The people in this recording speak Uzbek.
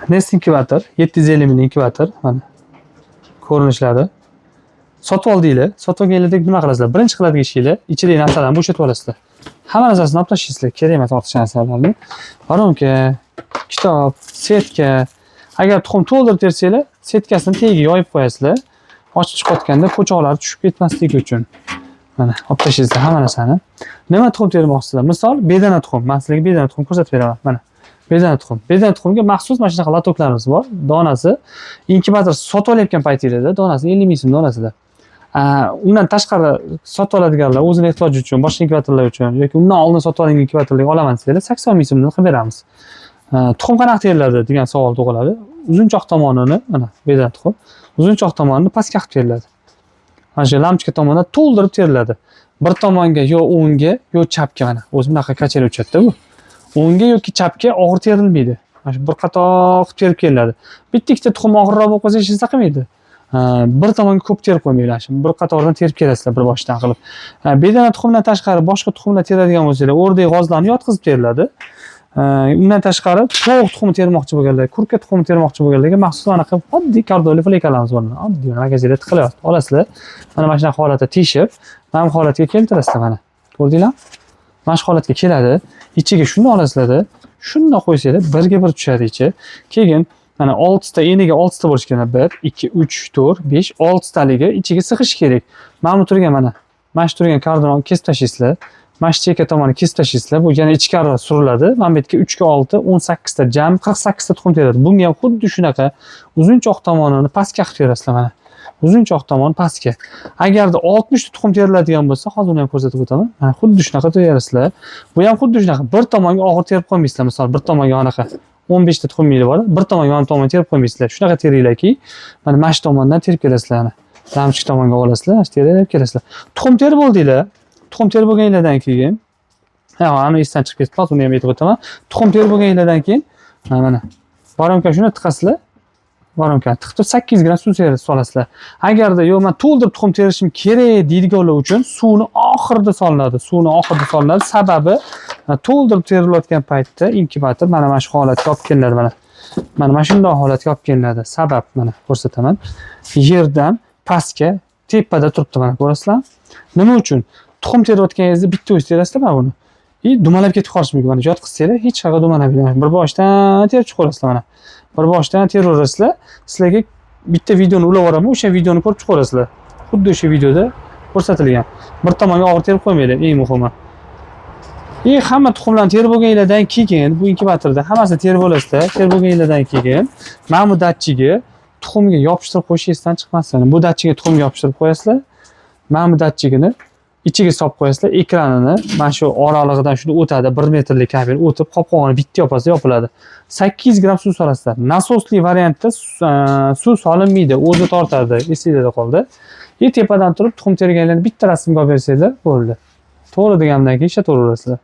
Nest inkubator 750 ming inkubator. Mana ko'rinishlari. Sotib oldinglar. Sotib olganinglarda nima qilasizlar? Birinchi qiladigan ishinglar ichidagi narsalarni bo'shatib olasizlar. Hamma narsasini olib tashlaysizlar. Kerak emas ortiqcha narsalarni. Baronka, kitob, setka. Agar tuxum to'ldirib tersanglar, setkasini tagiga yoyib qo'yasizlar. Ochib chiqayotganda po'choqlar tushib ketmasligi uchun. Mana olib tashlaysizlar hamma narsani. Nima tuxum termoqchisizlar? Misol, bedana tuxum. Men sizlarga bedana tuxum ko'rsatib beraman. Mana. Bedana tuxum. Bedana tuxumga maxsus mana shunaqa lotoklarimiz bor. Donasi inkubator sotib olayotgan paytingizda donasi 50 ming so'm donasida. Undan tashqari sotib oladiganlar o'zini ehtiyoji uchun, boshqa inkubatorlar uchun yoki undan oldin sotib olingan inkubatorlarga olaman desanglar 80 ming so'mdan qilib beramiz. Tuxum qanaqa teriladi degan savol tug'iladi. Uzunchoq tomonini, mana bedana tuxum, uzunchoq tomonini pastga qilib teriladi. Mana shu lampochka tomondan to'ldirib teriladi. Bir tomonga yo o'ngga, yo chapga mana. O'zi bunaqa kacheli uchadi bu. O'ngga yoki chapga og'ir terilmaydi. Mana shu bir qator qilib terib kelinadi. Bitta ikkita tuxum og'irroq bo'lib qolsa hech narsa qilmaydi. Bir tomonga ko'p terib qo'ymanglar. Bir qatordan terib kelasizlar bir boshdan qilib. Bedana tuxumdan tashqari boshqa tuxumlar teradigan bo'lsangiz, o'rdak g'ozlarni yotqizib teriladi. Undan tashqari tovuq tuxumi termoqchi bo'lganlar, kurka tuxumi termoqchi bo'lganlarga maxsus anaqa oddiy kardoli flekalamiz bor. Oddiy magazinda tiqilyapti. Olasizlar. Mana shunaqa holatda teshib, mana bu holatga keltirasizlar mana. Ko'rdinglarmi? Mana shu holatga keladi. Ichiga shuni olasizlar-da, shundoq qo'ysanglar birga bir tushadi ichi. Keyin mana 6 ta eniga 6 ta bo'lish kerak. 1, 2, 3, 4, 5, 6 taliga ichiga sig'ish kerak. Mana bu turgan mana. Mana shu turgan kardonni kesib tashlaysizlar. Mana shu chekka tomoni kesib tashlaysizlar. Bu yana ichkari suriladi. Mana bu yerga 3 ga 6, 18 ta jam 48 ta tuxum teradi. Bunga ham xuddi shunaqa uzunchoq tomonini pastga qilib terasizlar mana. Uzunchoq tomon pastga. Agarda 60 ta tuxum teriladigan bo'lsa, hozir uni ham ko'rsatib o'taman. Mana xuddi shunaqa terasizlar. Bu ham xuddi shunaqa. Bir tomonga og'ir terib qo'ymaysizlar. Misol bir tomonga anaqa 15 ta tuxum mili bor. Bir tomonga yon tomon terib qo'ymaysizlar. Shunaqa teringlarki, mana shu tomondan terib kelasizlar. Lampochka tomonga olasizlar, terib kelasizlar. Tuxum terib bo'ldinglar. Tuxum terib bo'lganinglardan keyin, ana esdan chiqib ketdi, uni ham aytib o'taman. Tuxum terib bo'lganinglardan keyin, mana baronka shuni tiqasizlar. Baronkani tiqib 8 gram suv solasizlar. Agarda yo'q, men to'ldirib tuxum terishim kerak deydiganlar uchun suvni oxirida solinadi. Sababi to'ldirib terilayotgan paytda inkubator mana shu holatga olib kelinadi mana. Mana shunday holatga olib kelinadi. Sabab mana ko'rsataman. Yerdan pastga tepada turibdi mana ko'rasizlar. Nima uchun? Tuxum terayotganingizda bitta o'z terasizlar mana buni. Dumalab ketib qolishi mumkin. Mana yotqizsanglar hech qayerga dumalab, bir boshdan terib chiqarasizlar mana. Bir boshdan teraverasizlar. Sizlarga bitta videoni ulab yuboraman, o'sha videoni ko'rib chiqarasizlar. Xuddi o'sha videoda ko'rsatilgan. Bir tomonga og'ir terib qo'ymanglar, eng muhimi. Hamma tuxumlarni terib bo'lganinglardan keyin bu inkubatorda hammasini terib olasizlar. Terib bo'lganinglardan keyin mana bu datchiga tuxumga yopishtirib qo'yishingizdan chiqmasin. Bu datchiga tuxumga yopishtirib qo'yasizlar. Mana bu datchigini ichiga solib qo'yasizlar, ekranini mana shu oralig'idan shuni o'tadi, 1 metrlik kabel o'tib, qopqog'ini bitta yopasiz, yopiladi. 8 gram suv solasizlar. Nasosli variantda suv solinmaydi, o'zi tortadi, esingizda qoldi. Tepadan turib tuxum terganlarni bitta rasmga olib bersanglar, bo'ldi. To'g'ri degandan keyin ishlataverasizlar.